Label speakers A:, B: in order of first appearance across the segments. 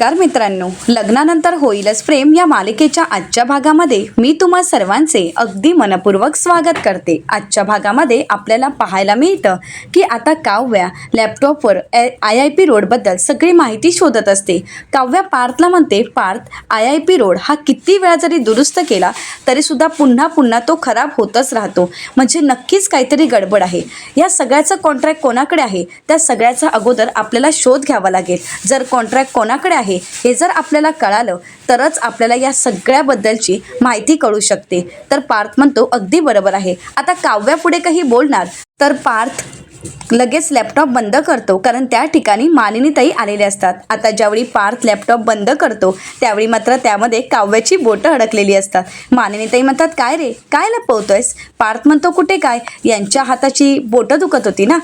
A: नमस्कार मित्रांनो, लग्नानंतर होईलच प्रेम या मालिकेच्या आजच्या भागामध्ये मी तुम्हा सर्वांचे अगदी मनपूर्वक स्वागत करते। आजच्या भागामध्ये आपल्याला पाहायला मिळतं की आता काव्या लॅपटॉपवर IIP रोडबद्दल सगळी माहिती शोधत असते। काव्या पार्थला म्हणते, पार्थ, IIP रोड हा किती वेळा जरी दुरुस्त केला तरीसुद्धा पुन्हा पुन्हा तो खराब होतच राहतो, म्हणजे नक्कीच काहीतरी गडबड आहे। या सगळ्याचं कॉन्ट्रॅक्ट कोणाकडे आहे त्या सगळ्याचा अगोदर आपल्याला शोध घ्यावा लागेल। जर कॉन्ट्रॅक्ट कोणाकडे आहे हे जर आपल्याला कळालं तरच आपल्याला या सगळ्याबद्दलची माहिती कळू शकते। तर पार्थ म्हणतो, अगदी बरोबर आहे। आता काव्या पुढे काही बोलणार तर पार्थ लगेच लॅपटॉप बंद करतो, कारण त्या ठिकाणी मानिनीताई आलेले असतात। आता ज्यावेळी पार्थ लॅपटॉप बंद करतो त्यावेळी मात्र त्यामध्ये काव्याची बोटं अडकलेली असतात। मानिनीताई म्हणतात, काय रे, काय लपवतोयस? पार्थ म्हणतो, कुठे काय, यांच्या हाताची बोटं दुखत होती ना,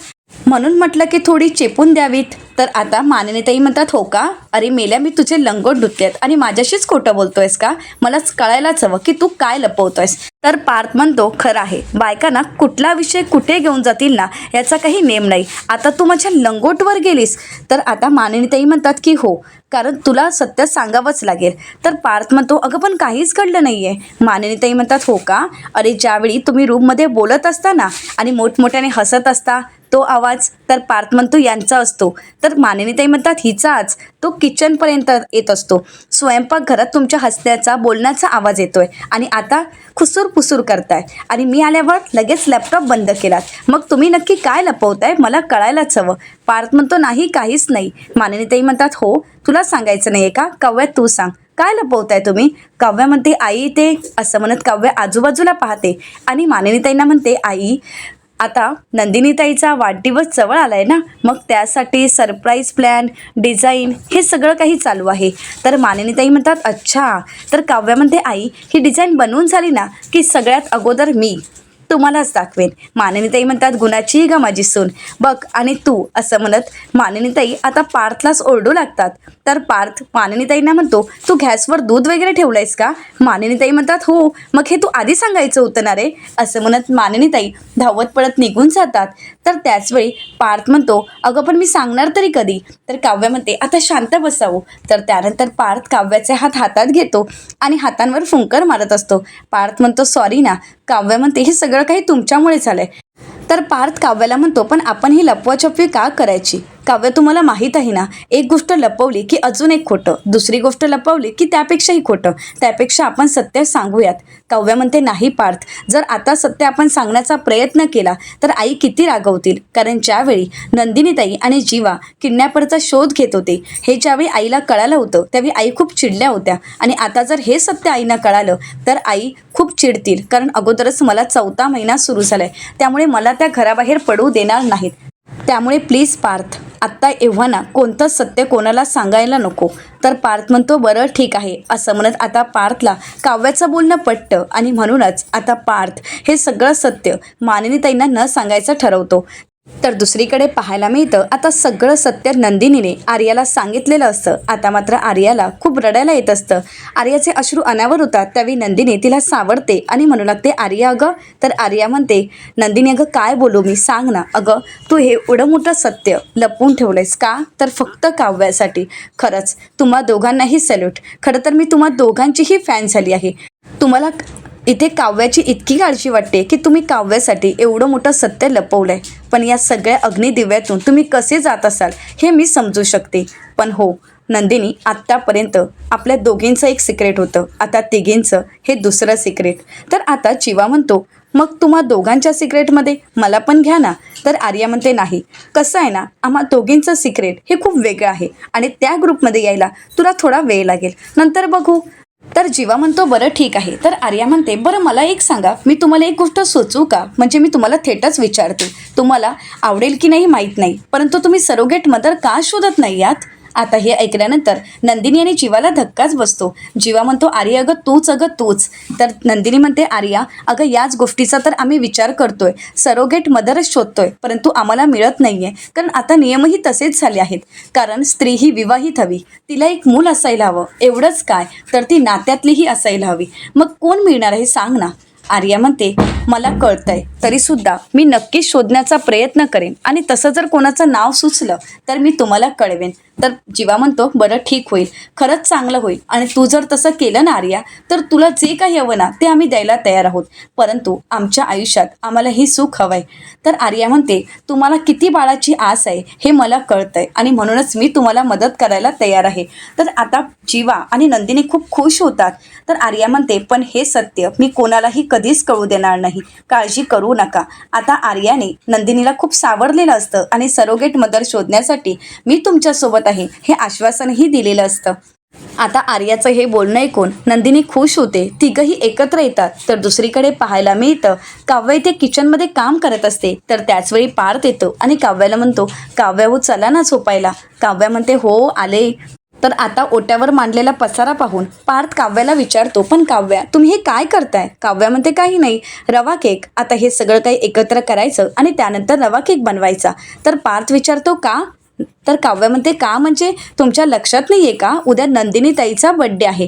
A: म्हणून म्हटलं की थोडी चेपून द्यावीत। तर आता मानिनीताई म्हणतात, हो का, अरे मेल्या, मी तुझे लंगोट धुतलेत आणि माझ्याशीच खोटं बोलतोयस का? मलाच कळायलाच हवं की तू काय लपवतोयस। तर पार्थ म्हणतो, खरं आहे, बायकांना कुठला विषय कुठे घेऊन जातील ना याचा काही नेम नाही। आता तू माझ्या लंगोटवर गेलीस तर आता मानिनीताई म्हणतात की हो, कारण तुला सत्य सांगावंच लागेल। तर पार्थ म्हणतो, अगं पण काहीच घडलं नाही आहे। मानिनीताई म्हणतात, हो का, अरे ज्यावेळी तुम्ही रूममध्ये बोलत असता ना आणि मोठमोठ्याने हसत असता तो आवाज, तर पार्थ म्हणतो यांचा असतो। तर मानिनीताई म्हणतात, हिचाच, तो किचनपर्यंत येत असतो। स्वयंपाकघरात तुमच्या हसण्याचा बोलण्याचा आवाज येतोय आणि आता खुसूर पुसूर करताय आणि मी आल्यावर लगेच लॅपटॉप बंद केलात, मग तुम्ही नक्की काय लपवताय मला कळायलाच हवं। पार्थ म्हणतो, नाही, काहीच नाही। मानिनीताई म्हणतात, हो, तुला सांगायचं नाही आहे का? काव्या, तू सांग, काय लपवताय तुम्ही? काव्या म्हणते, आई ते, असं म्हणत काव्या आजूबाजूला पाहते आणि मानिनीताईंना म्हणते, आई, आता नंदिनीताईचा वाढदिवस जवळ आलाय ना, मग त्यासाठी सरप्राईज प्लॅन, डिझाईन हे सगळं काही चालू आहे। तर मानिनीताई म्हणतात, अच्छा। तर काव्या म्हणते, आई, ही डिझाईन बनवून झाली ना की सगळ्यात अगोदर मी तुम्हालाच दाखवेन। मानिनीताई म्हणतात, गुणाची ग माझी सून, बघ, आणि तू, असं म्हणत मानिनीताई आता पार्थलाच ओरडू लागतात। तर पार्थ मानिनीताईंना म्हणतो, तू गॅसवर दूध वगैरे ठेवलंयस का? मानिनीताई म्हणतात, हो, मग हे तू आधी सांगायचं होतं ना रे, असं म्हणत मानिनीताई धावत पळत निघून जातात। तर त्याचवेळी पार्थ म्हणतो, अगं पण मी सांगणार तरी कधी? तर काव्या म्हणते, आता शांत बसावं। तर त्यानंतर पार्थ काव्याचे हात हातात घेतो आणि हातांवर फुंकर मारत असतो। पार्थ म्हणतो, सॉरी ना। काव्या म्हणते, हे सगळं काही तुमच्यामुळे झालंय। तर पार्थ काव्याला म्हणतो, पण आपण ही लपवाछपवी का करायची? काव्य, तुम्हाला माहीत आहे ना, एक गोष्ट लपवली की अजून एक खोटं, दुसरी गोष्ट लपवली की त्यापेक्षाही खोटं, त्यापेक्षा आपण सत्य सांगूयात। काव्या म्हणते, नाही पार्थ, जर आता सत्य आपण सांगण्याचा प्रयत्न केला तर आई किती रागवतील, कारण ज्यावेळी नंदिनीताई आणि जीवा किडनॅपरचा शोध घेत होते हे ज्यावेळी आईला कळालं होतं त्यावेळी आई खूप चिडल्या होत्या आणि आता जर हे सत्य आईना कळालं तर आई खूप चिडतील, कारण अगोदरच मला 4था महिना सुरू झालाय, त्यामुळे मला त्या घराबाहेर पडू देणार नाहीत। त्यामुळे प्लीज पार्थ, आत्ता एव्हाना कोणतं सत्य कोणाला सांगायला नको। तर पार्थ म्हणतो, बरं ठीक आहे, असं म्हणत आता पार्थला काव्याचं बोलणं पटतं आणि म्हणूनच आता पार्थ हे सगळं सत्य मानिनीताईंना न सांगायचं ठरवतो। तर दुसरीकडे पाहायला मिळतं, आता सगळं सत्य नंदिनीने आर्याला सांगितलेलं असतं। आता मात्र आर्याला खूप रडायला येत असतं। आर्याचे अश्रू अनावर होतात त्यावेळी नंदिनी तिला सावरते आणि म्हणू लागते, आर्या अगं। तर आर्या म्हणते, नंदिनी अगं काय बोलू मी, सांग ना। अगं, तू हे एवढं मोठं सत्य लपवून ठेवलंयस का? तर फक्त काव्यासाठी। खरंच तुम्हा दोघांनाही सॅल्यूट, खरं तर मी तुम्हा दोघांचीही फॅन झाली आहे। तुम्हाला इथे काव्याची इतकी काळजी वाटते की तुम्ही काव्यासाठी एवढं मोठं सत्य लपवलंय, पण या सगळ्या अग्निदिव्यातून तुम्ही कसे जात असाल हे मी समजू शकते। पण हो नंदिनी, आत्तापर्यंत आपल्या दोघींचं एक सिक्रेट होतं, आता तिघींचं हे दुसरं सिक्रेट। तर आता जीवा म्हणतो, मग तुम्हा दोघांच्या सिक्रेटमध्ये मला पण घ्या ना। तर आर्या म्हणते, नाही, कसं आहे ना, आम्हा दोघींचं सिक्रेट हे खूप वेगळं आहे आणि त्या ग्रुपमध्ये यायला तुला थोडा वेळ लागेल, नंतर बघू। तर जीवा म्हणतो, बरं ठीक आहे। तर आर्या म्हणते, बरं मला एक सांगा, मी तुम्हाला एक गोष्ट सुचवू का? म्हणजे मी तुम्हाला थेटच विचारते, तुम्हाला आवडेल की नाही माहीत नाही, परंतु तुम्ही सरोगेट मदर का शोधत नाही यात? आता हे ऐकल्यानंतर नंदिनी आणि जीवाला धक्काच बसतो। जीवा म्हणतो, आर्या अगं तूच, अगं तूच। तर नंदिनी म्हणते, आर्या अगं याच गोष्टीचा तर आम्ही विचार करतोय, सरोगेट मदरच शोधतोय, परंतु आम्हाला मिळत नाहीये, कारण आता नियमही तसेच झाले आहेत, कारण स्त्री ही विवाहित हवी, तिला एक मूल असायला हवं, एवढंच काय, तर ती नात्यातलीही असायला हवी, मग कोण मिळणार आहे सांग ना। आर्या म्हणते, मला कळतंय, तरीसुद्धा मी नक्कीच शोधण्याचा प्रयत्न करेन आणि तसं जर कोणाचं नाव सुचलं तर मी तुम्हाला कळवेन। तर जीवा म्हणतो बरं ठीक होईल, खरंच चांगलं होईल, आणि तू जर तसं केलं ना आर्या, तर तुला जे काही हवं ना ते आम्ही द्यायला तयार आहोत, परंतु आमच्या आयुष्यात आम्हाला ही सुख हवंय. तर आर्या म्हणते तुम्हाला किती बाळाची आस आहे हे मला कळतंय, आणि म्हणूनच मी तुम्हाला मदत करायला तयार आहे. तर आता जीवा आणि नंदिनी खूप खुश होतात. तर आर्या म्हणते पण हे सत्य मी कोणालाही कधीच कळू देणार नाही, काळजी करू नका. आता आर्याने नंदिनीला खूप सावरलेलं असतं आणि सरोगेट मदर शोधण्यासाठी मी तुमच्यासोबत आहे हे आश्वासनही दिलेलं असतं. आता आर्याचं हे बोलणं ऐकून नंदिनी खुश होते. तिघही एकत्र येतात. तर दुसरीकडे पाहायला मिळतं काव्य इथे किचनमध्ये काम करत असते. तर त्याचवेळी पार्थ येतो आणि काव्याला म्हणतो काव्या हो चला ना झोपायला. काव्या म्हणते हो आले. तर आता ओट्यावर मांडलेला पसारा पाहून पार्थ काव्याला विचारतो पण काव्या तुम्ही हे काय करताय. काव्या म्हणते काही नाही, रवा केक. आता हे सगळं काही एकत्र करायचं आणि त्यानंतर रवा केक बनवायचा. तर पार्थ विचारतो का. तर काव्य म्हणते का म्हणजे तुमच्या लक्षात नाहीये का उद्या नंदिनी ताईचा बर्थडे आहे.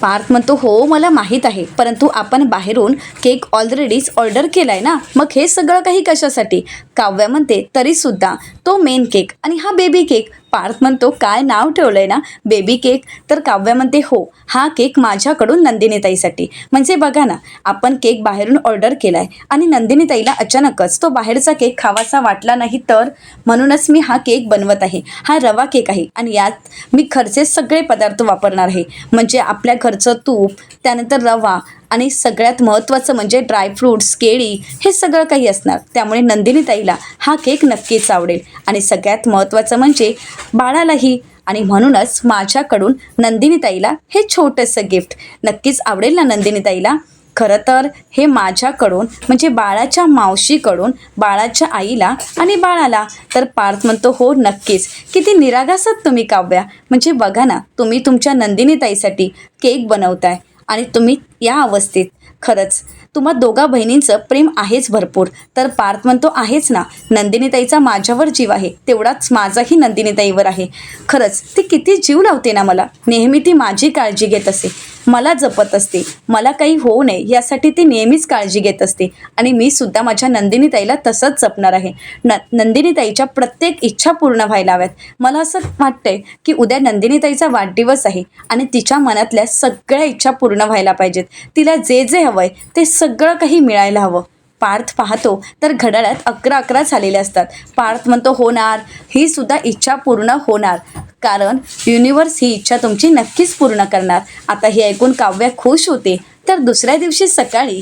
A: पार्थ म्हणतो हो मला माहीत आहे, परंतु आपण बाहेरून केक ऑलरेडीच ऑर्डर केलाय ना, मग हे सगळं काही कशासाठी. काव्य म्हणते तरी सुद्धा तो मेन केक आणि हा बेबी केक. पार्थ म्हणतो काय नाव ठेवलंय ना बेबी केक. तर काव्य म्हणते हो हा केक माझ्याकडून नंदिनीताईसाठी. म्हणजे बघा ना आपण केक बाहेरून ऑर्डर केलाय आणि नंदिनीताईला अचानकच तो बाहेरचा केक खावासा वाटला नाही, तर म्हणूनच मी हा केक बनवत आहे. हा रवा केक आहे आणि यात मी घरचे सगळे पदार्थ वापरणार आहे, म्हणजे आपल्या घरचं तूप, त्यानंतर रवा आणि सगळ्यात महत्त्वाचं म्हणजे ड्रायफ्रूट्स, केळी हे सगळं काही असणार. त्यामुळे नंदिनीताईला हा केक नक्कीच आवडेल आणि सगळ्यात महत्त्वाचं म्हणजे बाळालाही. आणि म्हणूनच माझ्याकडून नंदिनीताईला हे छोटंसं गिफ्ट नक्कीच आवडेल ना नंदिनीताईला. खरं तर हे माझ्याकडून म्हणजे बाळाच्या मावशीकडून बाळाच्या आईला आणि बाळाला. तर पार्थ म्हणतो हो नक्कीच. किती निरागसात तुम्ही काव्या. म्हणजे बघा ना तुम्ही तुमच्या नंदिनीताईसाठी केक बनवताय आणि तुम्ही या अवस्थेत. खरंच तुम्हा दोघा बहिणींचं प्रेम आहेच भरपूर. तर पार्थ म्हणतो आहेच ना, नंदिनीताईचा माझ्यावर जीव आहे तेवढाच माझाही नंदिनीताईवर आहे. खरंच ती किती जीव लावते ना मला, नेहमी ती माझी काळजी घेत असते, मला जपत असते, मला काही होऊ नये यासाठी ती नेहमीच काळजी घेत असते आणि मी सुद्धा माझ्या नंदिनीताईला तसंच जपणार आहे. नंदिनीताईच्या प्रत्येक इच्छा पूर्ण व्हायला हव्यात. मला असं वाटतंय की उद्या नंदिनीताईचा वाढदिवस आहे आणि तिच्या मनातल्या सगळ्या इच्छा पूर्ण व्हायला पाहिजेत. तिला जे जे हवंय ते सगळं काही मिळायला हवं. पार्थ पाहतो तर घड्याळात 11:11 झालेले असतात. पार्थ म्हणतो होणार, ही सुद्धा इच्छा पूर्ण होणार, कारण युनिवर्स ही इच्छा तुमची नक्कीच पूर्ण करणार. आता हे ऐकून काव्या खुश होते. तर दुसऱ्या दिवशी सकाळी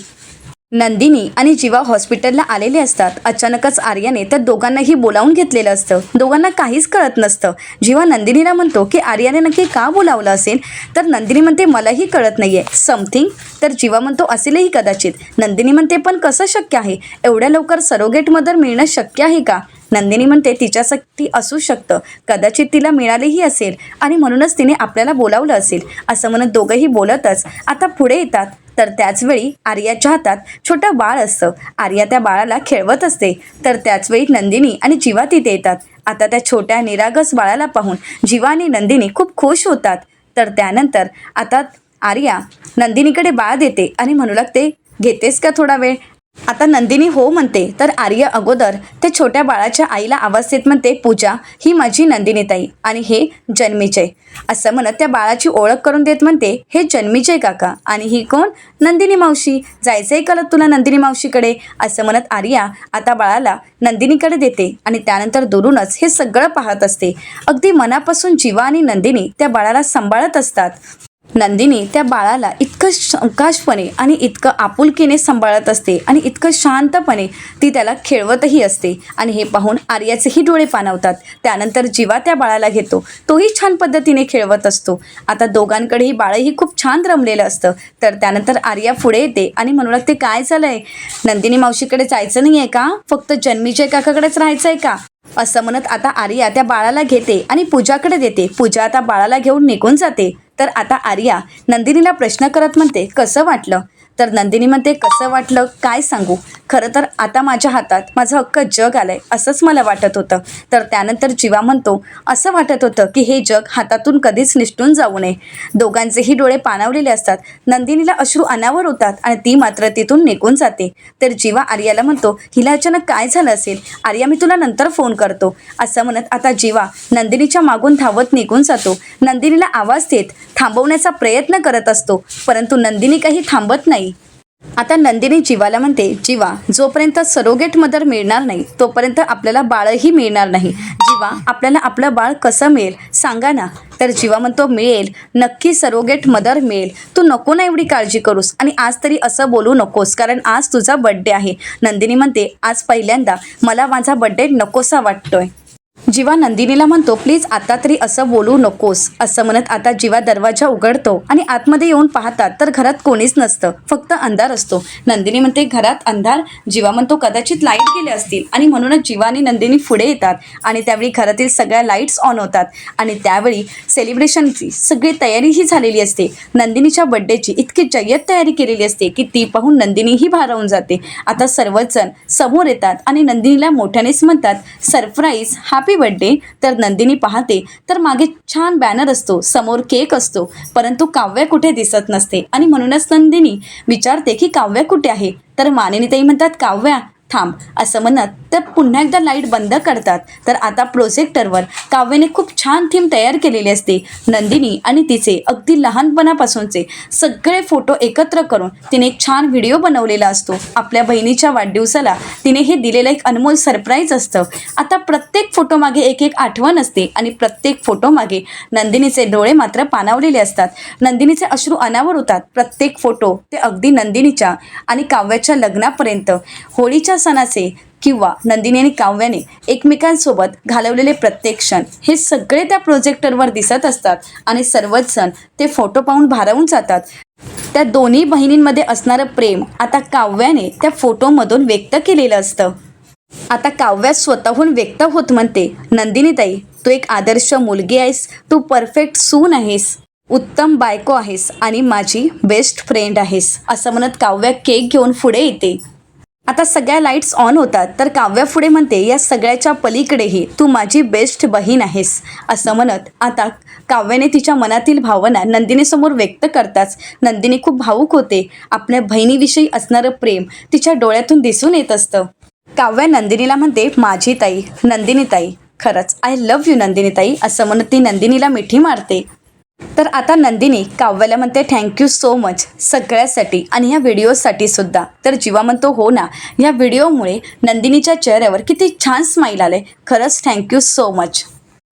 A: नंदिनी आणि जीवा हॉस्पिटलला आलेले असतात. अचानकच आर्याने तर दोघांनाही बोलावून घेतलेलं असतं. दोघांना काहीच कळत नसतं. जीवा नंदिनीला म्हणतो की आर्याने नक्की का बोलावलं असेल. तर नंदिनी म्हणते मलाही कळत नाहीये समथिंग. तर जीवा म्हणतो असेलही कदाचित. नंदिनी म्हणते पण कसं शक्य आहे, एवढ्या लवकर सरोगेट मदर मिळणं शक्य आहे का. नंदिनी म्हणते तिच्यासाठी असू शकतं, कदाचित तिला मिळालेही असेल आणि म्हणूनच तिने आपल्याला बोलावलं असेल. असं म्हणत दोघंही बोलतच आता पुढे येतात. तर त्याचवेळी आर्याच्या हातात छोटं बाळ असतं. आर्या त्या बाळाला खेळवत असते. तर त्याचवेळी नंदिनी आणि जीवा तिथे येतात. आता त्या छोट्या निरागस बाळाला पाहून जीवा आणि नंदिनी खूप खुश होतात. तर त्यानंतर आता आर्या नंदिनीकडे बाळ देते आणि म्हणू लागते घेतेस का थोडा वेळ. आता नंदिनी हो म्हणते. तर आर्य अगोदर त्या छोट्या बाळाच्या आईला आवाज देत म्हणते पूजा ही माझी नंदिनीताई आणि हे जन्मीजय. असं म्हणत त्या बाळाची ओळख करून देत म्हणते हे जन्मीजय काका आणि ही कोण नंदिनी मावशी. जायचंय का तुला नंदिनी मावशीकडे. असं म्हणत आर्या आता बाळाला नंदिनीकडे देते आणि त्यानंतर दुरूनच हे सगळं पाहत असते. अगदी मनापासून जीवा आणि नंदिनी त्या बाळाला सांभाळत असतात. नंदिनी त्या बाळाला इतकं सावकाशपणे आणि इतकं आपुलकीने सांभाळत असते आणि इतकं शांतपणे ती त्याला खेळवतही असते आणि हे पाहून आर्याचेही डोळे पाणावतात. त्यानंतर जीवा त्या बाळाला घेतो, तोही छान पद्धतीने खेळवत असतो. आता दोघांकडेही बाळही खूप छान रमलेलं असतं. तर त्यानंतर आर्या पुढे येते आणि म्हणू लागते काय झालंय, नंदिनी मावशीकडे जायचं नाही आहे का, फक्त जन्मीजय काकाकडेच राहायचं आहे का. असं म्हणत आता आर्या त्या बाळाला घेते आणि पूजाकडे देते. पूजा आता बाळाला घेऊन निघून जाते. तर आता आर्या नंदिनीला प्रश्न करत म्हणते कसं वाटलं. तर नंदिनी म्हणते कसं वाटलं काय सांगू, खरं तर आता माझ्या हातात माझं अख्खं जग आलंय असंच मला वाटत होतं. तर त्यानंतर जीवा म्हणतो असं वाटत होतं की हे जग हातातून कधीच निसटून जाऊ नये. दोघांचेही डोळे पाणावलेले असतात. नंदिनीला अश्रू अनावर होतात आणि ती मात्र तिथून निघून जाते. तर जीवा आर्याला म्हणतो हिला अचानक काय झालं असेल, आर्या मी तुला नंतर फोन करतो असं म्हणत आता जीवा नंदिनीच्या मागून धावत निघून जातो. नंदिनीला आवाज देत थांबवण्याचा प्रयत्न करत असतो, परंतु नंदिनी काही थांबत नाही. आता नंदिनी जीवाला म्हणते जीवा जोपर्यंत सरोगेट मदर मिळणार नाही तोपर्यंत आपल्याला बाळही मिळणार नाही. जीवा आपल्याला आपलं बाळ कसं मिळेल सांगा ना. तर जीवा म्हणतो मिळेल नक्की, सरोगेट मदर मिळेल. तू नको ना एवढी काळजी करूस आणि आज तरी असं बोलू नकोस कारण आज तुझा बड्डे आहे. नंदिनी म्हणते आज पहिल्यांदा मला माझा बड्डे नकोसा वाटतोय. जीवा नंदिनीला म्हणतो प्लीज आता तरी असं बोलू नकोस असं म्हणत आता जीवा दरवाजा उघडतो आणि आतमध्ये येऊन पाहतात तर घरात कोणीच नसतं, फक्त अंधार असतो. नंदिनी म्हणते घरात अंधार. जीवा म्हणतो कदाचित लाईट गेले असतील आणि म्हणूनच जीवा आणि नंदिनी पुढे येतात आणि त्यावेळी घरातील सगळ्या लाईट्स ऑन होतात आणि त्यावेळी सेलिब्रेशनची सगळी तयारीही झालेली असते. नंदिनीच्या बड्डेची इतकी जय्यत तयारी केलेली असते की ती पाहून नंदिनीही भारावून जाते. आता सर्वच जण समोर येतात आणि नंदिनीला मोठ्यानेच म्हणतात सरप्राईज हॅपी बर्थडे. तर नंदिनी पाहते तर मागे छान बॅनर असतो, समोर केक असतो, परंतु काव्या कुठे दिसत नसते आणि म्हणूनच नंदिनी विचारते की काव्या कुठे आहे. तर मानिनीताई म्हणतात काव्या थांब असं म्हणत तर पुन्हा एकदा लाईट बंद करतात. तर आता प्रोजेक्टरवर काव्याने खूप छान थीम तयार केलेली असते. नंदिनी आणि तिचे अगदी लहानपणापासूनचे सगळे फोटो एकत्र करून तिने एक छान व्हिडिओ बनवलेला असतो. आपल्या बहिणीच्या वाढदिवसाला तिने हे दिलेलं एक अनमोल सरप्राईज असतं. आता प्रत्येक फोटोमागे एक एक आठवण असते आणि प्रत्येक फोटोमागे नंदिनीचे डोळे मात्र पाणावलेले असतात. नंदिनीचे अश्रू अनावर होतात. प्रत्येक फोटो ते अगदी नंदिनीच्या आणि काव्याच्या लग्नापर्यंत, होळीच्या सणाचे किंवा नंदिनी आणि काव्याने एकमेकांसोबत घालवलेले प्रत्येक क्षण हे सगळे त्या प्रोजेक्टरवर दिसत असतात आणि सर्वच जण ते फोटो पाहून भारावून जातात. त्या दोन्ही बहिणींमध्ये असणारं प्रेम आता काव्याने त्या फोटोमधून व्यक्त केलेलं असतं. आता काव्या स्वतःहून व्यक्त होत म्हणते नंदिनीताई तू एक आदर्श मुलगी आहेस, तू परफेक्ट सून आहेस, उत्तम बायको आहेस आणि माझी बेस्ट फ्रेंड आहेस असं म्हणत काव्या केक घेऊन पुढे येते. आता सगळ्या लाईट्स ऑन होतात तर काव्या पुढे म्हणते या सगळ्याच्या पलीकडेही तू माझी बेस्ट बहीण आहेस असं म्हणत आता काव्याने तिच्या मनातील भावना नंदिनीसमोर व्यक्त करताच नंदिनी खूप भावूक होते. आपल्या बहिणीविषयी असणारं प्रेम तिच्या डोळ्यातून दिसून येत असतं. काव्या नंदिनीला म्हणते माझी ताई नंदिनीताई, खरंच आय लव्ह यू नंदिनीताई असं म्हणत ती नंदिनीला मिठी मारते. तर आता नंदिनी काव्याला म्हणते थँक्यू सो मच सगळ्यासाठी आणि ह्या व्हिडिओसाठी सुद्धा. तर जीवा म्हणतो हो ना, ह्या व्हिडिओमुळे नंदिनीच्या चेहऱ्यावर किती छान स्माईल आले, खरंच थँक्यू सो मच.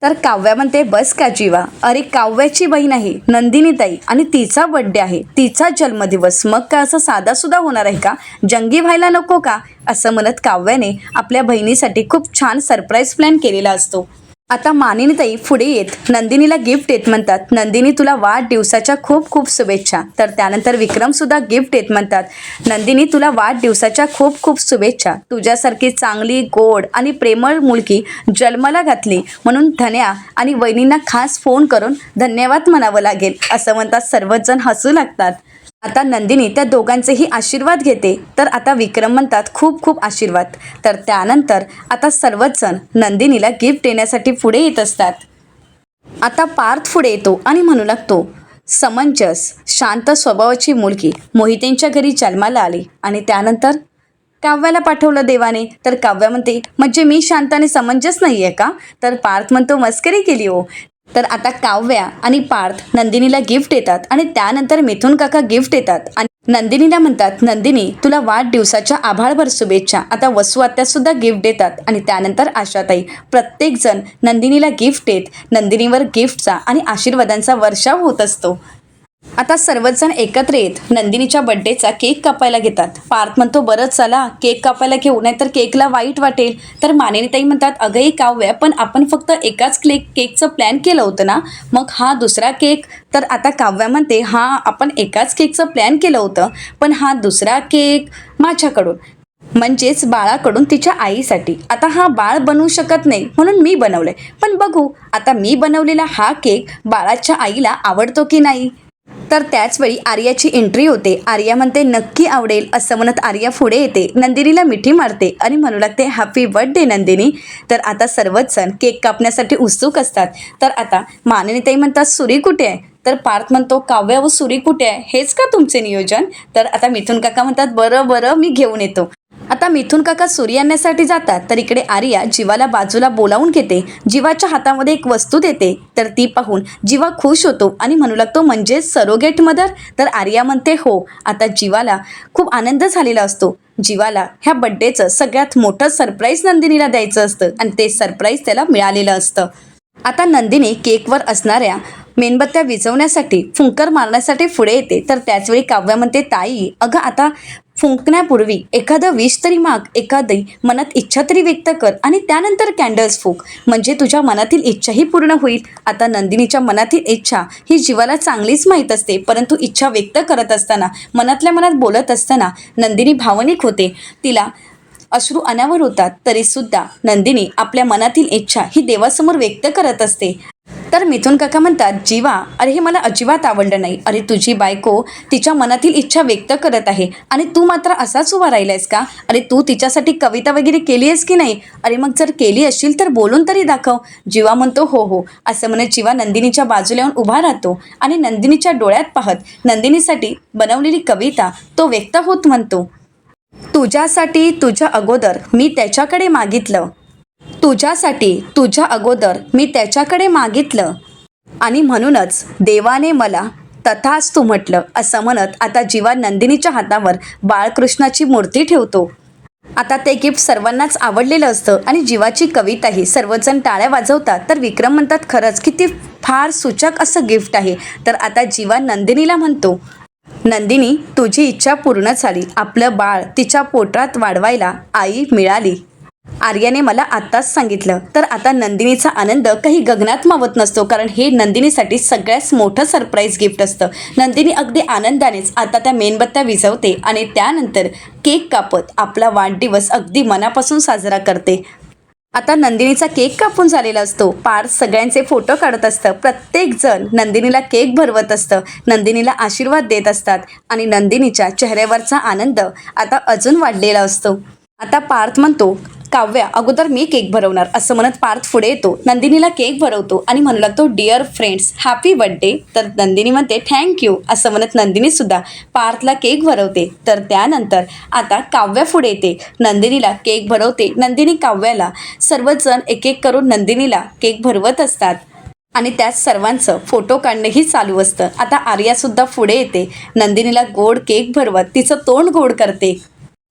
A: तर काव्या म्हणते बस का जीवा, अरे काव्याची बहीण आहे नंदिनीताई आणि तिचा बड्डे आहे, तिचा जन्मदिवस, मग का असं साधासुद्धा होणार आहे का, जंगी व्हायला नको का असं म्हणत काव्याने आपल्या बहिणीसाठी खूप छान सरप्राईज प्लॅन केलेला असतो. आता मानिनीताई पुढे येत नंदिनीला गिफ्ट देत म्हणतात नंदिनी तुला वाढदिवसाच्या खूप खूप शुभेच्छा. तर त्यानंतर विक्रमसुद्धा गिफ्ट देत म्हणतात नंदिनी तुला वाढदिवसाच्या खूप खूप शुभेच्छा, तुझ्यासारखी चांगली गोड आणि प्रेमळ मुलगी जन्माला घातली म्हणून धन्या आणि वहिनींना खास फोन करून धन्यवाद म्हणावं लागेल असं म्हणतात. सर्वच जण हसू लागतात. आता नंदिनी त्या दोघांचेही आशीर्वाद घेते. तर आता विक्रम म्हणतात खूप खूप आशीर्वाद. तर त्यानंतर आता सर्वच जण नंदिनीला गिफ्ट देण्यासाठी पुढे येत असतात. आता पार्थ पुढे येतो आणि म्हणू लागतो समंजस शांत स्वभावाची मुलगी मोहितेंच्या घरी जन्माला आली आणि त्यानंतर काव्याला पाठवलं देवाने. तर काव्या म्हणते म्हणजे मी शांत आणि समंजस नाही आहे का. तर पार्थ म्हणतो मस्करी केली हो. तर आता काव्या आणि पार्थ नंदिनीला गिफ्ट देतात आणि त्यानंतर मिथुन काका गिफ्ट देतात आणि नंदिनीला म्हणतात नंदिनी तुला वाढदिवसाच्या आभाळभर शुभेच्छा. आता वसू आत्यासुद्धा गिफ्ट देतात आणि त्यानंतर आशाताई, प्रत्येकजण नंदिनीला गिफ्ट देत नंदिनीवर गिफ्टचा आणि आशीर्वादांचा वर्षाव होत असतो. आता सर्वच जण एकत्र येत नंदिनीच्या बड्डेचा केक कापायला घेतात. पार्थ म्हणतो बरं चला केक कापायला घेऊ, नाही तर केकला वाईट वाटेल. तर मानिनीताई म्हणतात अगं ही काव्या पण आपण फक्त एकाच केकचं प्लॅन केलं होतं ना, मग हा दुसरा केक. तर आता काव्या म्हणते हां आपण एकाच केकचं प्लॅन केलं होतं पण हा दुसरा केक माझ्याकडून म्हणजेच बाळाकडून तिच्या आईसाठी. आता हा बाळ बनवू शकत नाही म्हणून मी बनवलंय, पण बघू आता मी बनवलेला हा केक बाळाच्या आईला आवडतो की नाही. तर त्याचवेळी आर्याची एंट्री होते. आर्या म्हणते नक्की आवडेल असं म्हणत आर्या पुढे येते, नंदिनीला मिठी मारते आणि म्हणू लागते हॅपी बर्थडे नंदिनी. तर आता सर्वच जण केक कापण्यासाठी उत्सुक असतात. तर आता मानिनीताई म्हणतात सुरी कुठे आहे? तर पार्थ म्हणतो काव्या व सुरी कुठे आहे? हेच का तुमचे नियोजन? तर आता मिथुन काका म्हणतात बरं बरं मी घेऊन येतो. आता मिथुन काका सुरी आणण्यासाठी जातात. तर इकडे आर्या जीवाला बाजूला बोलावून घेते, जीवाच्या हातामध्ये एक वस्तू देते. तर ती पाहून जीवा खुश होतो आणि म्हणू लागतो म्हणजे सरोगेट मदर? तर आर्या म्हणते हो. आता जीवाला खूप आनंद झालेला असतो. जीवाला ह्या बड्डेचं सगळ्यात मोठं सरप्राईज नंदिनीला द्यायचं असतं आणि ते सरप्राईज त्याला मिळालेलं असतं. आता नंदिनी केकवर असणाऱ्या मेणबत्त्या विझवण्यासाठी फुंकर मारण्यासाठी पुढे येते. तर त्याचवेळी काव्या म्हणते ताई अगं आता फुंकण्यापूर्वी एखादं विश तरी माग, एखादी मनात इच्छा तरी व्यक्त कर आणि त्यानंतर कॅन्डल्स फूक, म्हणजे तुझ्या मनातील इच्छाही पूर्ण होईल. आता नंदिनीच्या मनातील इच्छा ही जीवाला चांगलीच माहीत असते, परंतु इच्छा व्यक्त करत असताना मनातल्या मनात बोलत असताना नंदिनी भावनिक होते, तिला अश्रू अनावर होतात. तरीसुद्धा नंदिनी आपल्या मनातील इच्छा ही देवासमोर व्यक्त करत असते. तर मिथुन काका म्हणतात जीवा अरे हे मला अजिबात आवडलं नाही. अरे तुझी बायको तिच्या मनातील इच्छा व्यक्त करत आहे आणि तू मात्र असाच उभा राहिलायस का? अरे तू तिच्यासाठी कविता वगैरे केली आहेस की नाही? अरे मग जर केली असशील तर बोलून तरी दाखव. जीवा म्हणतो हो हो असं म्हणत जीवा नंदिनीच्या बाजूला येऊन उभा राहतो आणि नंदिनीच्या डोळ्यात पाहत नंदिनीसाठी बनवलेली कविता तो व्यक्त होत म्हणतो, तुझ्यासाठी तुझ्या अगोदर मी त्याच्याकडे मागितलं, तुझ्यासाठी तुझ्या अगोदर मी त्याच्याकडे मागितलं आणि म्हणूनच देवाने मला तथास्तु म्हटलं असं म्हणत आता जीवा नंदिनीच्या हातावर बाळकृष्णाची मूर्ती ठेवतो. आता ते गिफ्ट सर्वांनाच आवडलेलं असतं आणि जीवाची कविताही सर्वजण टाळ्या वाजवतात. तर विक्रम म्हणतात खरंच किती फार सूचक असं गिफ्ट आहे. तर आता जीवा नंदिनीला म्हणतो नंदिनी तुझी इच्छा पूर्ण झाली, आपलं बाळ तिच्या पोटात वाढवायला आई मिळाली. आर्याने मला आत्ताच सांगितलं. तर आता नंदिनीचा आनंद काही गगनात मावत नसतो, कारण हे नंदिनीसाठी सगळ्यात मोठं सरप्राईज गिफ्ट असतं. नंदिनी अगदी आनंदानेच आता त्या मेणबत्त्या विझवते आणि त्यानंतर केक कापत आपला वाढदिवस अगदी मनापासून साजरा करते. आता नंदिनीचा केक कापून झालेला असतो. पार्थ सगळ्यांचे फोटो काढत असतं. प्रत्येकजण नंदिनीला केक भरवत असतं, नंदिनीला आशीर्वाद देत असतात आणि नंदिनीच्या चेहऱ्यावरचा आनंद आता अजून वाढलेला असतो. आता पार्थ म्हणतो काव्या अगोदर मी केक भरवणार असं म्हणत पार्थ पुढे येतो, नंदिनीला केक भरवतो आणि म्हणू लागतो डिअर फ्रेंड्स हॅपी बर्थडे. तर नंदिनी म्हणते थँक्यू असं म्हणत नंदिनीसुद्धा पार्थला केक भरवते. तर त्यानंतर आता काव्या पुढे येते, नंदिनीला केक भरवते. नंदिनी काव्याला सर्वजण एक एक करून नंदिनीला केक भरवत असतात आणि त्यात सर्वांचं फोटो काढणंही चालू असतं. आता आर्यासुद्धा पुढे येते, नंदिनीला गोड केक भरवत तिचं तोंड गोड करते.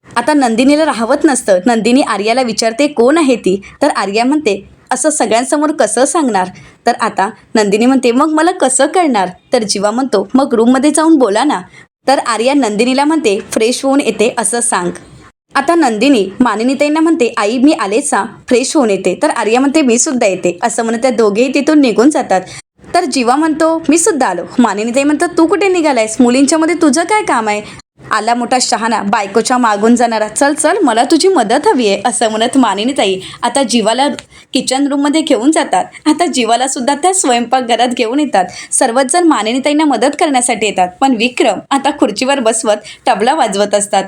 A: आता नंदिनीला राहवत नसतं. नंदिनी आर्याला विचारते कोण आहे ती? तर आर्या म्हणते असं सगळ्यांसमोर कसं सांगणार? तर आता नंदिनी म्हणते मग मला कसं कळणार? तर जीवा म्हणतो मग रूममध्ये जाऊन बोला ना. तर आर्या नंदिनीला म्हणते फ्रेश होऊन येते असं सांग. आता नंदिनी मानिनीताईंना म्हणते आई मी आलेच फ्रेश होऊन येते. तर आर्या म्हणते मी सुद्धा येते असं म्हणत त्या दोघेही तिथून निघून जातात. तर जीवा म्हणतो मी सुद्धा आलो. मानिनीताई म्हणतात तू कुठे निघालायस? मुलींच्या मध्ये तुझं काय काम आहे? आला मोठा शहाणा बायकोच्या मागून जाणारा, चल चल मला तुझी मदत हवी आहे असं म्हणत मानिनीताई आता जीवाला किचन रूममध्ये घेऊन जातात. आता जीवाला सुद्धा त्या स्वयंपाकघरात घेऊन येतात. सर्वच जण मानिनीताईंना मदत करण्यासाठी येतात, पण विक्रम आता खुर्चीवर बसवत तबला वाजवत असतात.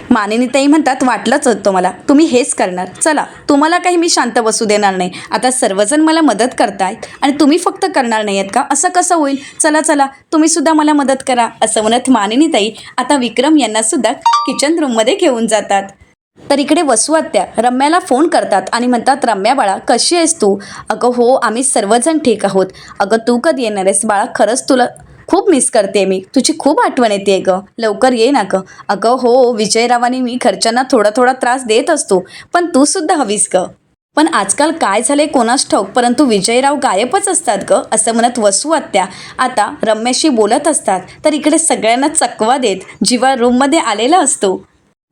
A: मानिनीताई म्हणतात वाटलंच होतं मला तुम्ही हेच करणार, चला तुम्हाला काही मी शांत बसू देणार नाही. आता सर्वजण मला मदत करतायत आणि तुम्ही फक्त करणार नाही आहेत का? असं कसं होईल? चला चला तुम्ही सुद्धा मला मदत करा असं म्हणत मानिनीताई आता विक्रम यांना सुद्धा किचन रूममध्ये घेऊन जातात. तर इकडे वसू आत्या रम्याला फोन करतात आणि म्हणतात रम्या बाळा कशी आहेस तू? अगं हो आम्ही सर्वजण ठीक आहोत. अगं तू कधी येणार आहेस बाळा? खरंच तुला खूप मिस करते मी, तुझी खूप आठवण येते गं, लवकर ये ना गं. अगं हो विजयरावांनी मी घरच्यांना थोडा थोडा त्रास देत असतो, पण तू सुद्धा हवीस गं. पण आजकाल काय झाले कोणास ठाऊक, परंतु विजयराव गायबच असतात गं असं म्हणत वसू आत्या आता रम्याशी बोलत असतात. तर इकडे सगळ्यांना चकवा देत जीवा रूममध्ये आलेला असतो.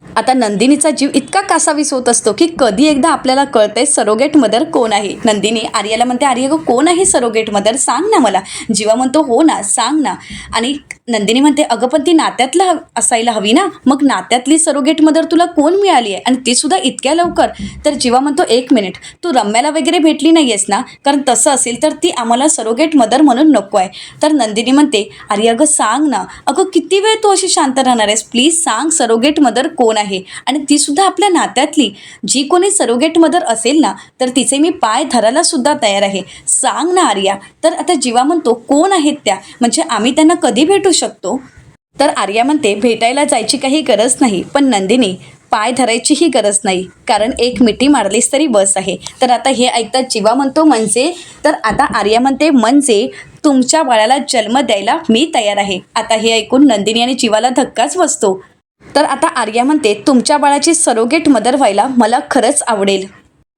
A: आता नंदिनीचा जीव इतका कासावीस होत असतो की कधी एकदा आपल्याला कळतंय सरोगेट मदर कोण आहे. नंदिनी आर्याला म्हणते आर्या गं कोण आहे सरोगेट मदर, सांग ना मला. जीवा म्हणतो हो ना सांग ना. आणि नंदिनी म्हणते, अगं पण ती नात्यातला असायला हवी ना, मग नात्यातली सरोगेट मदर तुला कोण मिळाली आहे आणि ती सुद्धा इतक्या लवकर? तर जीवा म्हणतो, एक मिनिट, तू रम्याला वगैरे भेटली नाही आहेस ना? कारण तसं असेल तर ती आम्हाला सरोगेट मदर म्हणून नको आहे. तर नंदिनी म्हणते, अरे अगं सांग ना, अगं किती वेळ तू अशी शांत राहणार आहेस? प्लीज सांग सरोगेट मदर कोण आहे, आणि ती सुद्धा आपल्या नात्यातली. जी कोणी सरोगेट मदर असेल ना, तर तिचे मी पाय धरायला सुद्धा तयार आहे. सांग ना आर्या. तर आता जीवा म्हणतो, कोण आहेत त्या, म्हणजे आम्ही त्यांना कधी भेटू शकतो? तर आर्या म्हणते, भेटायला जायची काही गरज नाही, पण नंदिनी पाय धरायचीही गरज नाही, कारण एक मिठी मारलीस तरी बस आहे. तर आता हे ऐकतात जीवा म्हणतो, म्हणजे? तर आता आर्या म्हणते, म्हणजे तुमच्या बाळाला जन्म द्यायला मी तयार आहे. आता हे ऐकून नंदिनी आणि जीवाला धक्काच बसतो. तर आता आर्या म्हणते, तुमच्या बाळाची सरोगेट मदर व्हायला मला खरंच आवडेल.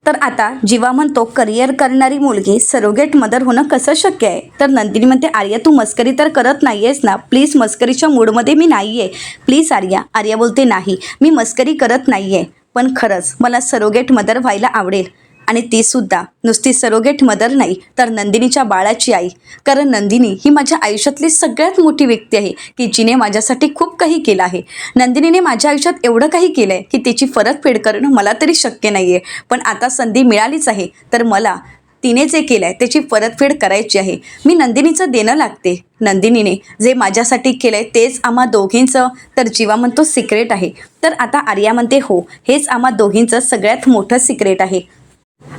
A: तर आता जीवा म्हणतो, करिअर करणारी मुलगी सरोगेट मदर होणं कसं शक्य आहे? तर नंदिनी म्हणते, आर्या तू मस्करी तर करत नाही आहेस ना? प्लीज, मस्करीच्या मूडमध्ये मी नाही आहे, प्लीज आर्या. आर्या बोलते, नाही मी मस्करी करत नाही आहे, पण खरंच मला सरोगेट मदर व्हायला आवडेल, आणि ती सुद्धा नुसती सरोगेट मदर नाही, तर नंदिनीच्या बाळाची आई. कारण नंदिनी ही माझ्या आयुष्यातली सगळ्यात मोठी व्यक्ती आहे, की जिने माझ्यासाठी खूप काही केलं आहे. नंदिनीने माझ्या आयुष्यात एवढं काही केलं आहे की त्याची परतफेड करणं मला तरी शक्य नाही आहे, पण आता संधी मिळालीच आहे, तर मला तिने जे केलं आहे त्याची परतफेड करायची आहे. मी नंदिनीचं देणं लागते. नंदिनीने जे माझ्यासाठी केलं आहे तेच आम्हा दोघींचं, तर जीवा म्हणतो, सिक्रेट आहे. तर आता आर्या म्हणते, हो, हेच आम्हा दोघींचं सगळ्यात मोठं सिक्रेट आहे.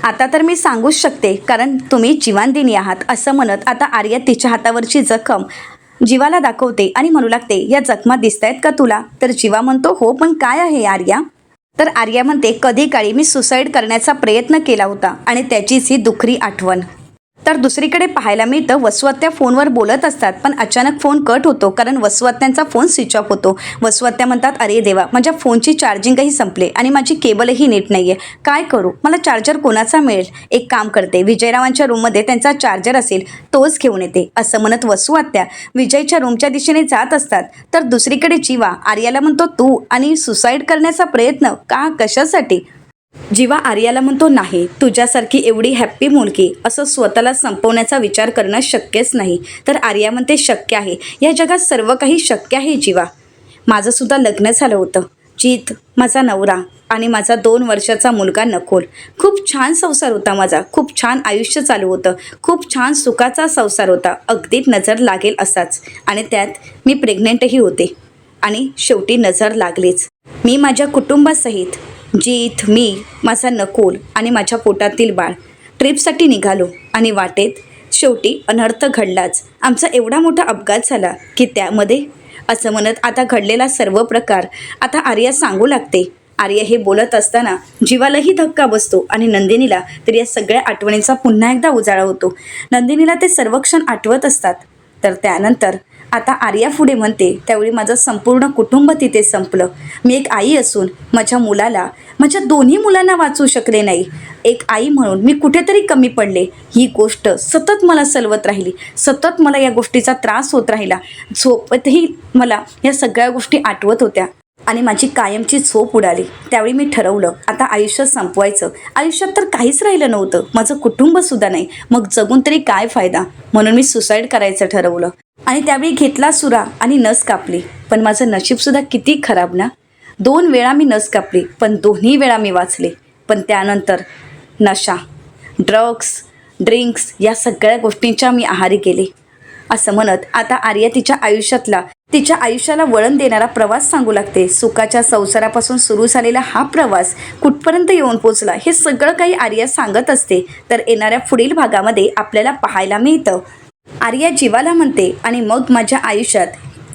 A: आता तर मी सांगूच शकते, कारण तुम्ही जीवानदिनी आहात. असं म्हणत आता आर्या तिच्या हातावरची जखम जीवाला दाखवते आणि म्हणू लागते, या जखमा दिसत आहेत का तुला? तर जीवा म्हणतो, हो, पण काय आहे आर्या? तर आर्या म्हणते, कधी काळी मी सुसाईड करण्याचा प्रयत्न केला होता, आणि त्याचीच ही दुखरी आठवण. तर दुसरीकडे पाहायला मिळतं, वसुआत्या फोनवर बोलत असतात, पण अचानक फोन कट होतो, कारण वसुआत्यांचा फोन स्विच ऑफ होतो. वसुआत्या म्हणतात, अरे देवा, माझ्या फोनची चार्जिंगही संपले आणि माझी केबलही नीट नाही आहे, काय करू? मला चार्जर कोणाचा मिळेल? एक काम करते, विजयरावांच्या रूममध्ये त्यांचा चार्जर असेल तोच घेऊन येते. असं म्हणत वसुआत्या विजयच्या रूमच्या दिशेने जात असतात. तर दुसरीकडे जीवा आर्याला म्हणतो, तू आणि सुसाईड करण्याचा प्रयत्न का, कशासाठी? जीवा आर्याला म्हणतो, नाही, तुझ्यासारखी एवढी हॅप्पी मुलगी असं स्वतःला संपवण्याचा विचार करणं शक्यच नाही. तर आर्या म्हणते, शक्य आहे, या जगात सर्व काही शक्य आहे जीवा. माझंसुद्धा लग्न झालं होतं. जीत माझा नवरा आणि माझा 2 वर्षाचा मुलगा नकोल. खूप छान संसार होता माझा, खूप छान आयुष्य चालू होतं, खूप छान सुखाचा संसार होता, अगदी नजर लागेल असाच. आणि त्यात मी प्रेग्नेंटही होते, आणि शेवटी नजर लागलीच. मी माझ्या कुटुंबासहित, जीत, मी, माझा नकोल आणि माझ्या पोटातील बाळ ट्रिपसाठी निघालो, आणि वाटेत शेवटी अनर्थ घडलाच. आमचा एवढा मोठा अपघात झाला की त्यामध्ये, असं म्हणत आता घडलेला सर्व प्रकार आता आर्या सांगू लागते. आर्या हे बोलत असताना जीवालाही धक्का बसतो, आणि नंदिनीला तर या सगळ्या आठवणींचा पुन्हा एकदा उजाळा होतो. नंदिनीला ते सर्व क्षण आठवत असतात. तर त्यानंतर आता आर्या पुढे म्हणते, त्यावेळी माझं संपूर्ण कुटुंब तिथे संपलं. मी एक आई असून माझ्या मुलाला, माझ्या दोन्ही मुलांना वाचवू शकले नाही. एक आई म्हणून मी कुठेतरी कमी पडले. ही गोष्ट सतत मला सलवत राहिली, सतत मला या गोष्टीचा त्रास होत राहिला. झोपतही मला या सगळ्या गोष्टी आठवत होत्या, आणि माझी कायमची झोप उडाली. त्यावेळी मी ठरवलं, आता आयुष्य संपवायचं. आयुष्यात तर काहीच राहिलं नव्हतं, माझं कुटुंबसुद्धा नाही, मग जगून तरी काय फायदा? म्हणून मी सुसाईड करायचं ठरवलं, आणि त्यावेळी घेतला सुरा आणि नस कापली. पण माझं नशीबसुद्धा किती खराब ना. 2 वेळा मी नस कापली, पण दोन्ही वेळा मी वाचले. पण त्यानंतर नशा, ड्रग्स, ड्रिंक्स या सगळ्या गोष्टींच्या मी आहारी गेले. असं म्हणत आता आर्या तिच्या आयुष्याला वळण देणारा प्रवास सांगू लागते. सुखाच्या संसारापासून सुरू झालेला हा प्रवास कुठपर्यंत येऊन पोचला हे सगळं काही आर्या सांगत असते. तर येणाऱ्या पुढील भागामध्ये आपल्याला पाहायला मिळतं, आर्या जीवाला म्हणते, आणि मग माझ्या आयुष्यात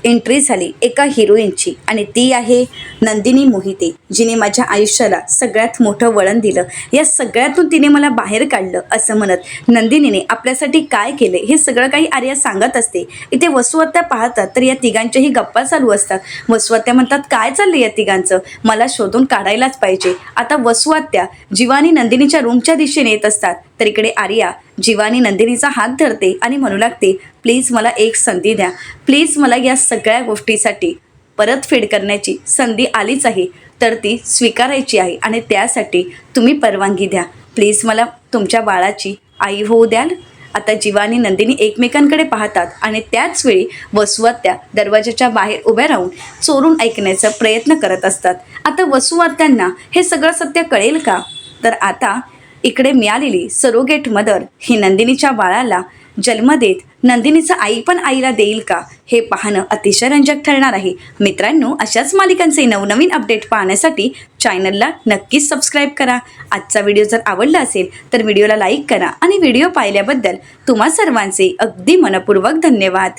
A: एंट्री झाली एका हिरोईनची, आणि ती आहे नंदिनी मोहिते, जिने माझ्या आयुष्याला सगळ्यात मोठं वळण दिलं. या सगळ्यातून तिने मला बाहेर काढलं. असं म्हणत नंदिनीने आपल्यासाठी काय केले हे सगळं काही आर्या सांगत असते. इथे वसुआत्या पाहतात, तर या तिघांच्याही गप्पा चालू असतात. वसुआत्या म्हणतात, काय चाललं या तिघांचं, मला शोधून काढायलाच पाहिजे. आता वसुआत्या जीवा आणि नंदिनीच्या रूमच्या दिशेने येत असतात. तर इकडे आर्या जीवा आणि नंदिनीचा हात धरते आणि म्हणू लागते, प्लीज मला एक संधी द्या, प्लीज मला या सगळ्या गोष्टीसाठी परतफेड करण्याची संधी आलीच आहे, तर ती स्वीकारायची आहे, आणि त्यासाठी तुम्ही परवानगी द्या. प्लीज मला तुमच्या बाळाची आई होऊ द्याल. आता जीवा आणि नंदिनी एकमेकांकडे पाहतात आणि त्याच वेळी वसुआत्या दरवाजाच्या बाहेर उभ्या राहून चोरून ऐकण्याचा प्रयत्न करत असतात. आता वसुआत्यांना हे सगळं सत्य कळेल का? तर आता इकडे मिळालेली सरोगेट मदर ही नंदिनीच्या बाळाला जन्म देत नंदिनीचं आई पण आईला देईल का, हे पाहणं अतिशय रंजक ठरणार आहे. मित्रांनो, अशाच मालिकांचे नवनवीन अपडेट पाहण्यासाठी चॅनलला नक्कीच सबस्क्राईब करा. आजचा व्हिडिओ जर आवडला असेल तर व्हिडिओला लाईक करा आणि व्हिडिओ पाहिल्याबद्दल तुम्हा सर्वांचे अगदी मनपूर्वक धन्यवाद.